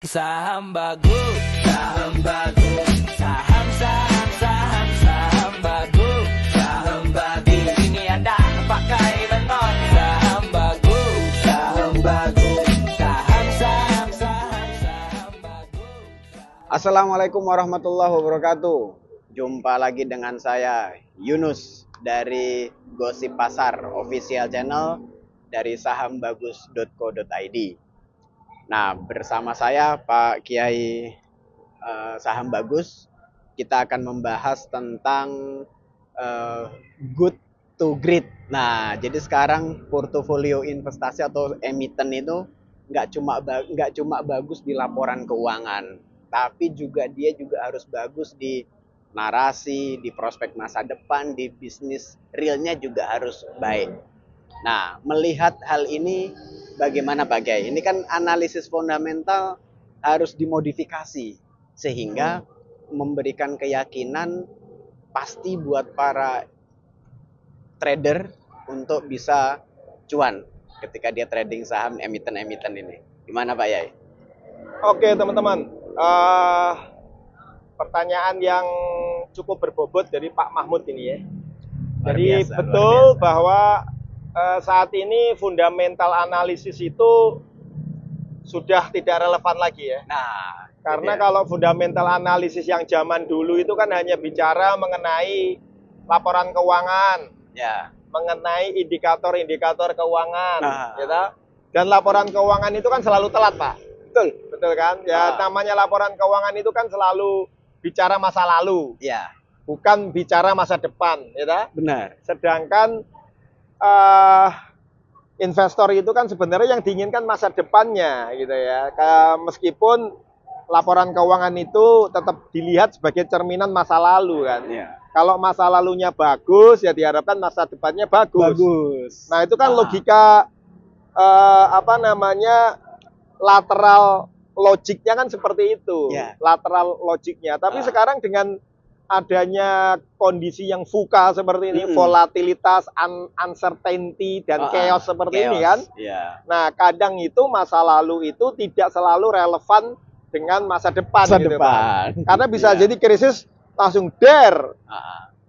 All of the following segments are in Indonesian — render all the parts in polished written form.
Saham bagus, saham bagus, saham saham saham saham bagus, saham bagus. Ini ada pakai benon. Saham bagus, saham bagus, saham saham saham saham bagus. Assalamualaikum warahmatullahi wabarakatuh. Jumpa lagi dengan saya Yunus dari Gosip Pasar Official Channel dari sahambagus.co.id. Nah, bersama saya Pak Kiai Saham Bagus, kita akan membahas tentang good to great. Nah, jadi sekarang portofolio investasi atau emiten itu nggak cuma bagus di laporan keuangan, tapi dia juga harus bagus di narasi, di prospek masa depan, di bisnis realnya juga harus baik. Nah, melihat hal ini bagaimana Pak Kiai? Ini kan analisis fundamental harus dimodifikasi sehingga memberikan keyakinan pasti buat para trader untuk bisa cuan ketika dia trading saham emiten-emiten ini. Gimana Pak Kiai? Oke teman-teman, pertanyaan yang cukup berbobot dari Pak Mahmud ini ya. Jadi betul bahwa saat ini fundamental analisis itu sudah tidak relevan lagi ya. Nah, karena kalau fundamental analisis yang zaman dulu itu kan hanya bicara mengenai laporan keuangan, ya, mengenai indikator-indikator keuangan, nah, gitu. Dan laporan keuangan itu kan selalu telat, Pak. Betul kan? Ya, namanya laporan keuangan itu kan selalu bicara masa lalu, ya, bukan bicara masa depan, gitu. benar. Sedangkan investor itu kan sebenarnya yang diinginkan masa depannya gitu ya. Meskipun laporan keuangan itu tetap dilihat sebagai cerminan masa lalu kan. Ya. Kalau masa lalunya bagus ya diharapkan masa depannya bagus. Nah, itu kan logika lateral logiknya kan seperti itu. Ya. Lateral logiknya. Tapi sekarang dengan adanya kondisi yang VUCA seperti ini, volatilitas, uncertainty, dan chaos seperti ini kan. Yeah. Nah, kadang itu masa lalu itu tidak selalu relevan dengan masa depan. Gitu, Pak. Karena bisa jadi krisis langsung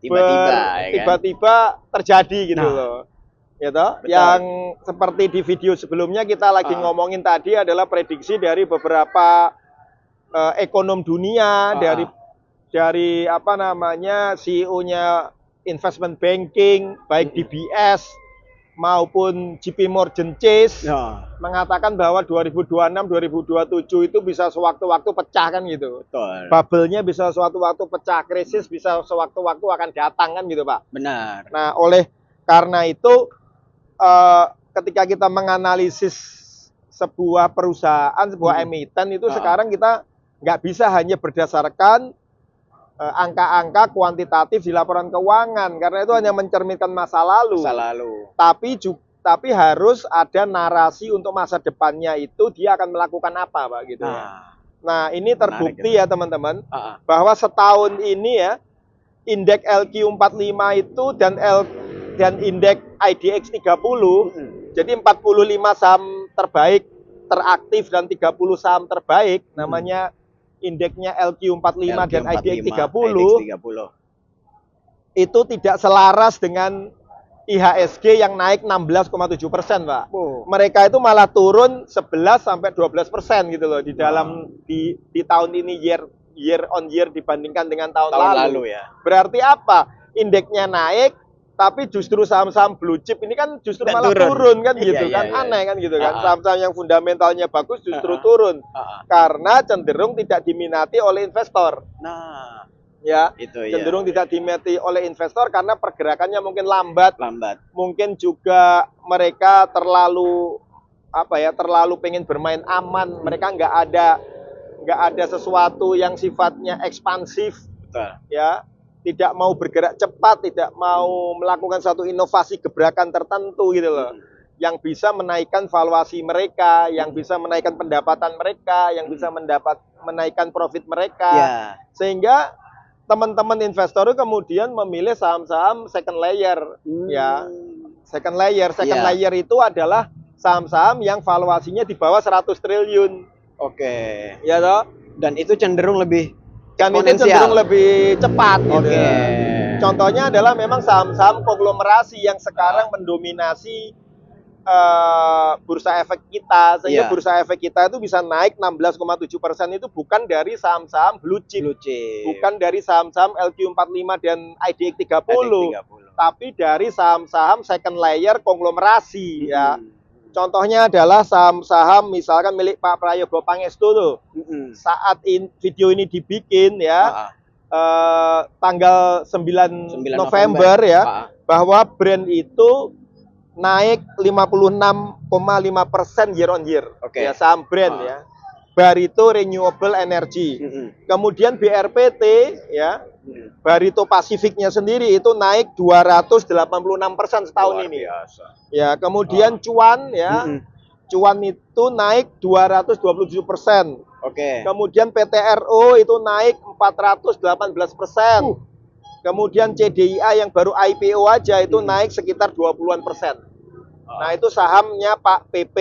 tiba-tiba terjadi gitu loh. Gitu. Betul. Yang seperti di video sebelumnya kita lagi ngomongin tadi adalah prediksi dari beberapa ekonom dunia, dari CEO-nya investment banking, baik DBS maupun JP Morgan Chase, mengatakan bahwa 2026-2027 itu bisa sewaktu-waktu pecah kan gitu. Betul. Bubble-nya bisa sewaktu-waktu pecah, krisis bisa sewaktu-waktu akan datang kan gitu, Pak. Benar. Nah, oleh karena itu ketika kita menganalisis sebuah perusahaan, sebuah emiten itu sekarang kita nggak bisa hanya berdasarkan angka-angka kuantitatif di laporan keuangan karena itu hanya mencerminkan masa lalu. Tapi harus ada narasi untuk masa depannya itu dia akan melakukan apa, Pak gitu. Nah, ini terbukti ya teman-teman bahwa setahun ini ya indeks LQ45 itu dan indeks IDX 30 jadi 45 saham terbaik teraktif dan 30 saham terbaik namanya indeksnya LQ45 dan IDX 30 itu tidak selaras dengan IHSG yang naik 16,7%, Pak. Mereka itu malah turun 11-12% gitu loh di dalam di tahun ini year on year dibandingkan dengan tahun lalu ya. Berarti apa? Indeksnya naik tapi justru saham-saham blue chip ini kan justru malah turun kan gitu kan. Aneh kan gitu kan. Saham-saham yang fundamentalnya bagus justru turun. Karena cenderung tidak diminati oleh investor. Nah, ya, cenderung tidak diminati oleh investor karena pergerakannya mungkin lambat. Mungkin juga mereka terlalu pengen bermain aman. Mereka nggak ada sesuatu yang sifatnya ekspansif. Ya. Tidak mau bergerak cepat, tidak mau melakukan satu inovasi gebrakan tertentu gitu loh. Yang bisa menaikkan valuasi mereka, yang bisa menaikkan pendapatan mereka, yang bisa menaikkan profit mereka. Sehingga teman-teman investor kemudian memilih saham-saham second layer. Ya. Second layer itu adalah saham-saham yang valuasinya di bawah 100 triliun. Oke. Ya toh? Dan itu cenderung lebih Dan itu eksponensial. cenderung lebih cepat gitu. Oke. Contohnya adalah memang saham-saham konglomerasi yang sekarang mendominasi bursa efek kita, sehingga Iya. bursa efek kita itu bisa naik 16,7% itu bukan dari saham-saham blue chip, Blue chip. bukan dari saham-saham LQ45 dan IDX 30, Ada 30. tapi dari saham-saham second layer konglomerasi ya. Mm-mm. Contohnya adalah saham-saham misalkan milik Pak Prayogo Pangestu tuh. Mm-mm. Saat video ini dibikin ya, tanggal 9 9 November ya, Ah, bahwa brand itu naik 56,5% year on year. Oke. Ya, saham brand ya. Barito Renewable Energy. Mm-mm. Kemudian BRPT ya, Mm-mm. Barito Pasifiknya sendiri itu naik 286% setahun Luar ini. biasa. Ya, kemudian Cuan ya. Mm-mm. Cuan itu naik 227%. Oke. Kemudian PTRO itu naik 418%. Kemudian CDIA yang baru IPO aja itu naik sekitar 20-an%. Nah, itu sahamnya Pak PP,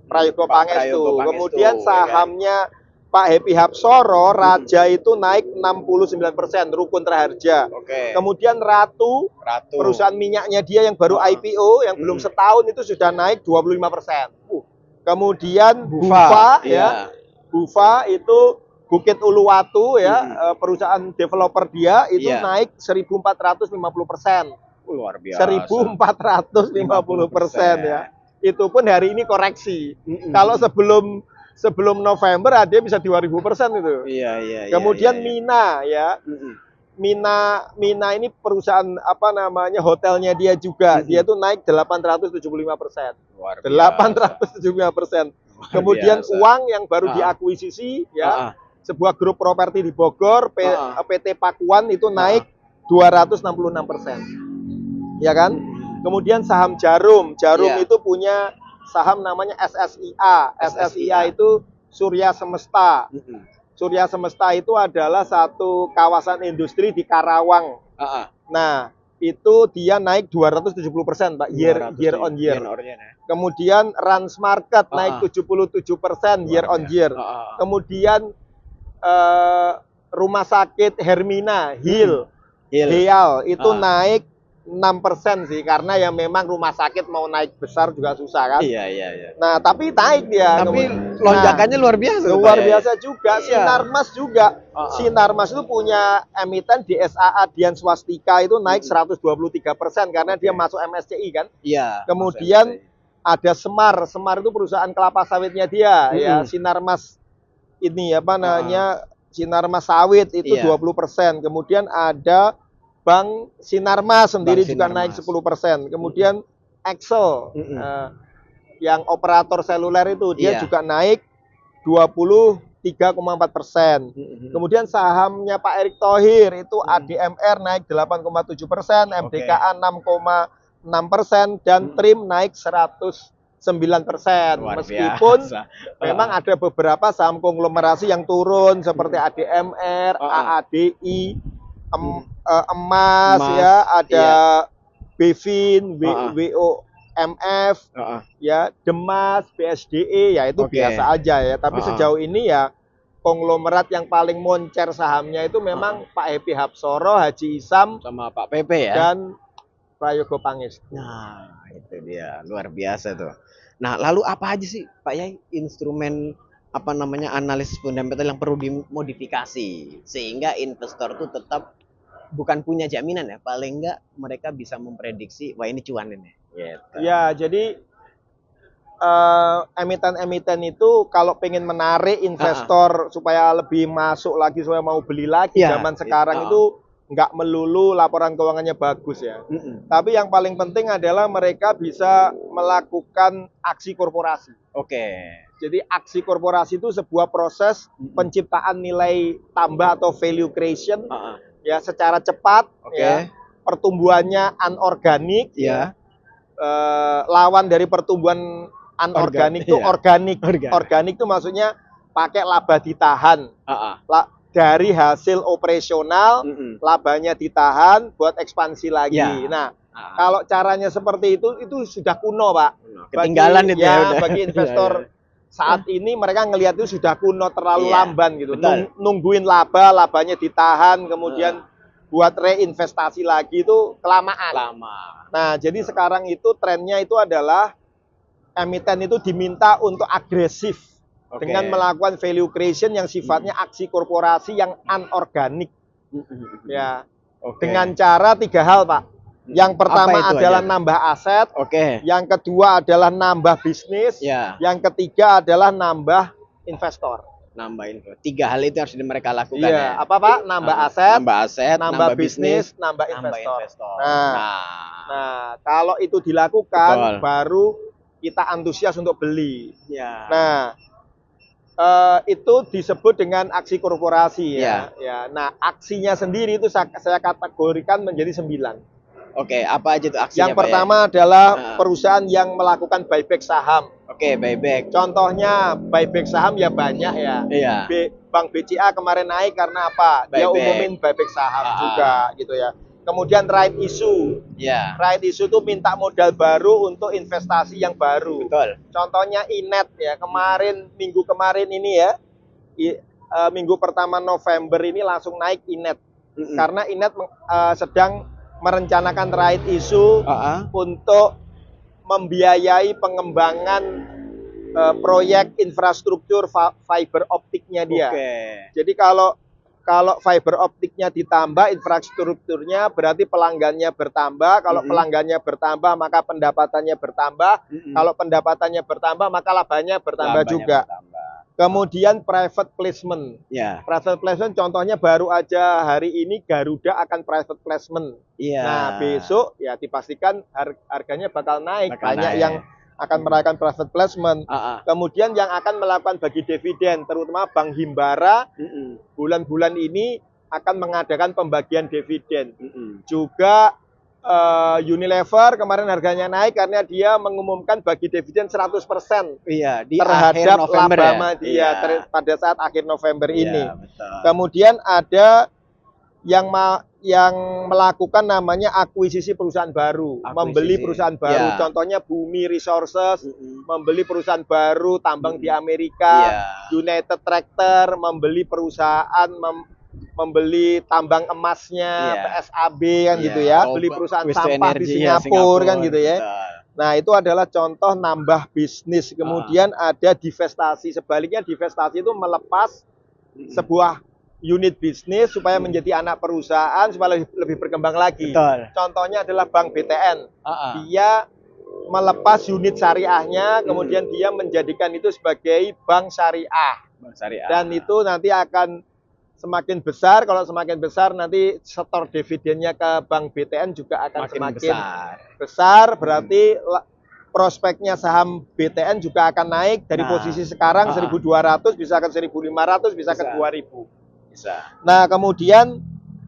Prayogo Pak Pangestu. Prayogo Pangestu, Kemudian ya kan? sahamnya Pak Happy Hapsoro, Raja itu naik 69%, Rukun Traharja. Oke. Kemudian Ratu, Ratu. perusahaan minyaknya dia yang baru IPO, yang belum setahun itu sudah naik 25%. Kemudian Bufa, ya. Bufa itu Bukit Uluwatu ya, perusahaan developer dia itu Iya. naik 1.450%. Luar biasa. 1.450% ya. Itu pun hari ini koreksi. Mm-mm. Kalau sebelum November dia bisa 2.000% itu. Iya. Kemudian iya. Mina ya. Mm-mm. Mina ini perusahaan apa namanya hotelnya dia juga. Dia tuh naik 875%. Luar biasa. 875%. Luar Kemudian biasa. uang yang baru Ah. diakuisisi ya. Ah. Sebuah grup properti di Bogor, PT Pakuan itu naik 266%. Ya kan? Kemudian saham Jarum Iya. itu punya saham namanya SSIA. SSIA itu Surya Semesta. Mm-mm. Surya Semesta itu adalah satu kawasan industri di Karawang. Ah. Nah, itu dia naik 270%, Pak, year on year. Kemudian Rans Market naik 77% year on year. Kemudian rumah sakit Hermina Hill Heal itu naik 6% sih, karena ya memang rumah sakit mau naik besar juga susah kan. Iya. Nah, tapi naik dia. Tapi lonjakannya luar biasa. Luar Pak, ya? biasa juga. Iya. Sinarmas juga. Sinarmas itu punya emiten di SAA Dian Swastika itu naik 123% karena dia masuk MSCI kan. Iya. Kemudian ada Semar itu perusahaan kelapa sawitnya dia ya. Sinarmas ini apa namanya, Sinarmas sawit itu 20%. Kemudian ada Bank Sinarmas sendiri juga naik 10%. Kemudian Excel yang operator seluler itu dia juga naik 23,4%. Kemudian sahamnya Pak Erick Thohir itu ADMR naik 8,7%, MDKA 6,6% dan TRIM naik 109%. Meskipun memang ada beberapa saham konglomerasi yang turun seperti ADMR, AADI, emas ya, ada Bevin, WOMF, ya, Demas, BSDE, ya itu biasa aja ya. Tapi sejauh ini ya konglomerat yang paling moncer sahamnya itu memang Pak Happy Hapsoro, Haji Isam, sama Pak PP ya. dan Prayogo Pangestu. Nah, itu dia, luar biasa tuh. Nah, lalu apa aja sih Pak Yai instrumen apa namanya analisis fundamental yang perlu dimodifikasi sehingga investor tuh tetap bukan punya jaminan ya, paling enggak mereka bisa memprediksi wah ini cuan ini. Gitu. Ya, jadi emiten-emiten itu kalau pengen menarik investor supaya lebih masuk lagi, supaya mau beli lagi zaman sekarang itu nggak melulu laporan keuangannya bagus ya. Tapi yang paling penting adalah mereka bisa melakukan aksi korporasi. Oke. Jadi aksi korporasi itu sebuah proses penciptaan nilai tambah atau value creation ya secara cepat ya. Pertumbuhannya anorganik ya. Lawan dari pertumbuhan anorganik itu organik. Organik itu maksudnya pakai laba ditahan. Dari hasil operasional labanya ditahan buat ekspansi lagi. Nah, kalau caranya seperti itu sudah kuno, Pak. Ketinggalan bagi, itu ya udah. Bagi investor saat ini mereka ngelihat itu sudah kuno, terlalu Iya, lamban gitu. betul. Nungguin labanya ditahan, kemudian buat reinvestasi lagi itu kelamaan. Lama. Nah, jadi sekarang itu trennya itu adalah emiten itu diminta untuk agresif Oke. dengan melakukan value creation yang sifatnya aksi korporasi yang anorganik. Ya, Oke. dengan cara 3 hal, Pak. Yang pertama Apa itu adalah aja? nambah aset, Oke. yang kedua adalah nambah bisnis, Ya. yang ketiga adalah nambah investor. Nambahin 3 hal itu harus mereka lakukan Iya, ya. apa Pak? Nambah aset, nambah aset, nambah bisnis, nambah nambah investor. investor. Nah, nah, kalau itu dilakukan, Betul. baru kita antusias untuk beli. Ya. Nah, itu disebut dengan aksi korporasi Iya. ya. Nah, aksinya sendiri itu saya kategorikan menjadi 9. Oke, apa aja tuh aksinya? Yang Pak, ya? pertama adalah Nah. perusahaan yang melakukan buyback saham. Oke, buyback. Contohnya buyback saham ya banyak ya. Iya. Bank BCA kemarin naik karena apa? Dia Buyback. umumin buyback saham juga gitu ya. Kemudian right issue. Ya. Right issue itu minta modal baru untuk investasi yang baru. Betul. Contohnya Inet ya, minggu kemarin ini ya. Minggu pertama November ini langsung naik Inet. Karena Inet sedang merencanakan right issue untuk membiayai pengembangan proyek infrastruktur fiber optiknya dia. Oke. Jadi kalau fiber optiknya ditambah infrastrukturnya, berarti pelanggannya bertambah. Kalau pelanggannya bertambah, maka pendapatannya bertambah. Kalau pendapatannya bertambah, maka labanya bertambah juga. Kemudian private placement. Ya. Private placement contohnya baru aja hari ini Garuda akan private placement. Iya. Nah, besok ya dipastikan harganya bakal naik. Bakal Banyak naik. yang akan melakukan private placement. Kemudian yang akan melakukan bagi dividen, terutama Bank Himbara, bulan-bulan ini akan mengadakan pembagian dividen. Juga Unilever kemarin harganya naik karena dia mengumumkan bagi dividen 100% Iya, di terhadap akhir November laba ya? dia Iya. pada saat akhir November Iya, ini. betul. Kemudian ada yang melakukan namanya akuisisi perusahaan baru, membeli perusahaan baru. Ya. Contohnya Bumi Resources membeli perusahaan baru tambang di Amerika, United Tractor membeli perusahaan membeli tambang emasnya, PSAB kan gitu ya, beli perusahaan sampah di Singapura kan gitu ya. Betul. Nah, itu adalah contoh nambah bisnis. Kemudian ada divestasi. Sebaliknya divestasi itu melepas sebuah unit bisnis supaya menjadi anak perusahaan supaya lebih berkembang lagi. Betul. Contohnya adalah Bank BTN. Dia melepas unit syariahnya, kemudian dia menjadikan itu sebagai bank syariah. Bank syariah. Dan itu nanti akan semakin besar. Kalau semakin besar nanti setor dividennya ke Bank BTN juga akan semakin besar. Berarti prospeknya saham BTN juga akan naik dari posisi sekarang 1.200 bisa ke 1.500, bisa ke 2.000. Bisa. Nah, kemudian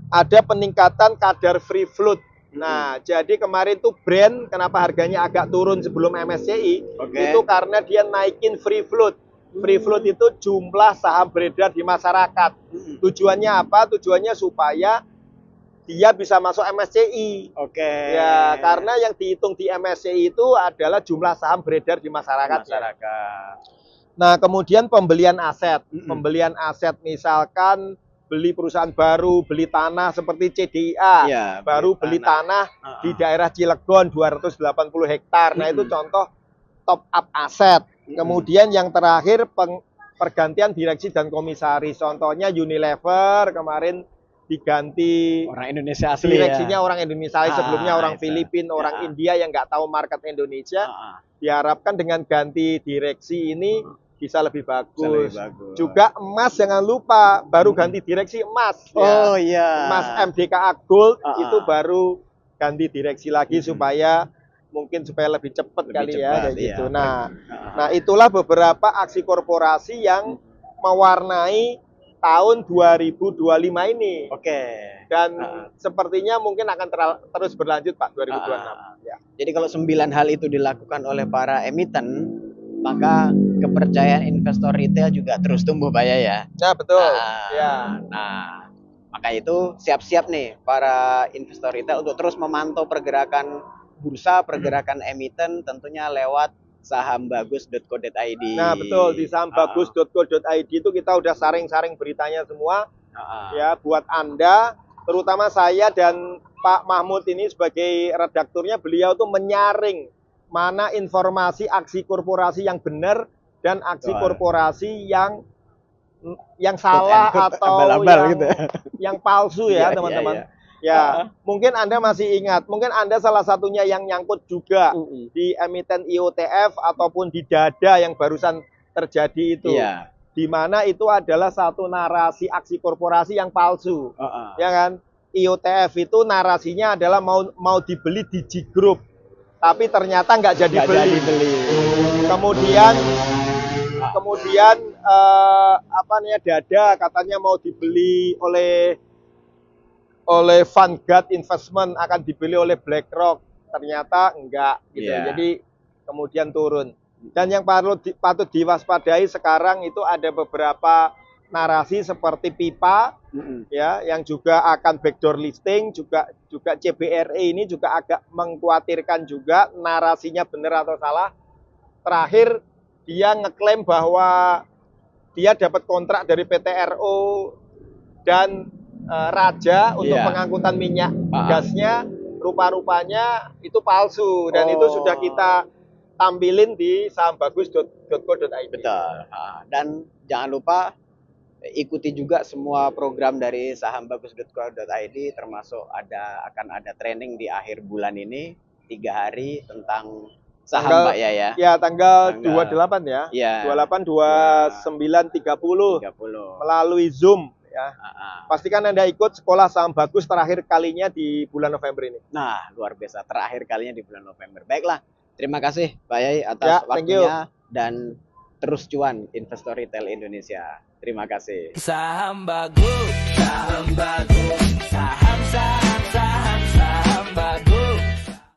ada peningkatan kadar free float. Nah, jadi kemarin tuh brand kenapa harganya agak turun sebelum MSCI? Itu karena dia naikin free float. Free float itu jumlah saham beredar di masyarakat. Tujuannya apa? Tujuannya supaya dia bisa masuk MSCI. Ya, karena yang dihitung di MSCI itu adalah jumlah saham beredar di masyarakat. Nah, kemudian pembelian aset. Pembelian aset misalkan beli perusahaan baru, beli tanah seperti CDIA. Ya, baru beli tanah di daerah Cilegon 280 hektar. Nah, itu contoh top up aset. Kemudian yang terakhir pergantian direksi dan komisaris. Contohnya Unilever kemarin diganti orang Indonesia asli direksinya orang Indonesia. Sebelumnya orang Filipina, orang India yang nggak tahu market Indonesia. Diharapkan dengan ganti direksi ini bisa lebih bagus. Juga emas jangan lupa, baru ganti direksi emas. Emas MDKA Gold itu baru ganti direksi lagi supaya lebih cepat kali ya kayak gitu. Nah, itulah beberapa aksi korporasi yang mewarnai tahun 2025 ini. Dan sepertinya mungkin akan terus berlanjut Pak 2026. Ya. Jadi kalau 9 hal itu dilakukan oleh para emiten, maka kepercayaan investor retail juga terus tumbuh Pak ya. Nah, betul. Nah, maka itu siap-siap nih para investor retail untuk terus memantau pergerakan bursa, pergerakan emiten tentunya lewat sahambagus.co.id. Nah, betul, di sahambagus.co.id itu kita udah saring-saring beritanya semua. Ya, buat Anda, terutama saya dan Pak Mahmud ini sebagai redakturnya, beliau tuh menyaring mana informasi aksi korporasi yang benar dan aksi Betul. korporasi yang salah atau abal-abal gitu. yang palsu ya, Iya, teman-teman. iya, Ya, mungkin Anda masih ingat, mungkin Anda salah satunya yang nyangkut juga di emiten IOTF ataupun di Dada yang barusan terjadi itu. Iya. Di mana itu adalah satu narasi aksi korporasi yang palsu. Ya kan? IOTF itu narasinya adalah mau dibeli di G Group, tapi ternyata nggak jadi beli. Kemudian apa namanya, Dada katanya mau dibeli oleh Vanguard Investment, akan dibeli oleh BlackRock, ternyata enggak gitu. Jadi kemudian turun. Dan yang patut diwaspadai sekarang itu ada beberapa narasi seperti Pipa, ya, yang juga akan backdoor listing, juga CBRE ini juga agak mengkhawatirkan juga narasinya benar atau salah. Terakhir dia ngeklaim bahwa dia dapat kontrak dari PT RO dan Raja untuk pengangkutan minyak gasnya, rupa-rupanya itu palsu dan itu sudah kita tampilin di sahambagus.co.id. Betul. Dan jangan lupa ikuti juga semua program dari sahambagus.co.id, termasuk akan ada training di akhir bulan ini 3 hari tentang saham, Pak ya. Ya, tanggal 28 ya. Ya. 28, 29, 30 melalui Zoom ya. Pastikan Anda ikut sekolah saham bagus terakhir kalinya di bulan November ini. Nah, luar biasa, terakhir kalinya di bulan November. Baiklah, terima kasih Pak Yai atas waktunya dan terus cuan investor retail Indonesia. Terima kasih. Saham bagus, saham bagus.